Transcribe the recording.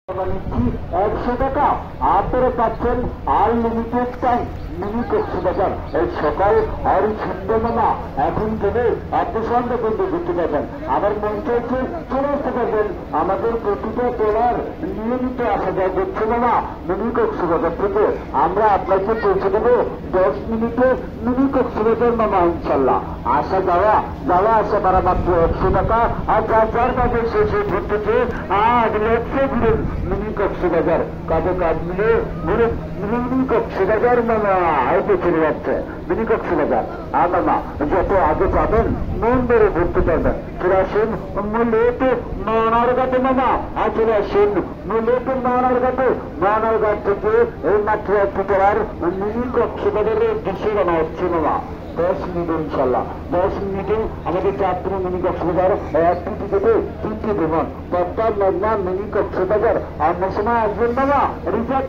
নিচ্ছি 100 টাকা। আপনারা পাচ্ছেন আনলিমিটেড টাইম মিনি কক্সবাজার এই সকাল আর সন্ধ্যাবেলা এখন থেকে আপনি সন্ধ্যা পর্যন্ত ঘুরতে পারবেন। আমার মঞ্চ হচ্ছে চলে আসতে পারবেন আমাদের প্রতিটা ট্রলার নিয়মিত আসা যায় করছে না মিনি কক্সবাজার থেকে। আমরা আপনাকে পৌঁছে দেবো 10 মিনিটে মিনি কক্সবাজার মামা ইনশাল্লাহ। আসা যাওয়া যাওয়া আসা ভাড়া মাত্র 100 টাকা। আর যার কাজে শেষে ঘুরতেছে আজ লক্ষ্যে ঘুরেন মিনি কক্সবাজার, কাজে কাজ মিলে ঘুরেন মিনি কক্সবাজার মামা হয়তো চলে যাচ্ছে মিনি কক্সবাজার। আর মামা যত আগে পাবেন মন বেড়ে ঘুরতে পারবেন। চলে আসেন মূল্যতে মানার ঘাটে মামা। আর চলে আসেন মূল্যতে মানার ঘাটে। মানার ঘাট থেকে এই মাত্র একটু পড়ার মিনি কক্সবাজারের উদ্দেশ্যে বানা হচ্ছে মামা। 10 মিনিট ইনশাল্লাহ 10 মিনিটে আমাদের যাত্রী মিনি কক্সবাজার একটি টিকিটে 3টি বিমান। পদ্মার মেঘনা মিনি কক্সবাজার। আর সময় আসবেন বাবা রিজার্ভ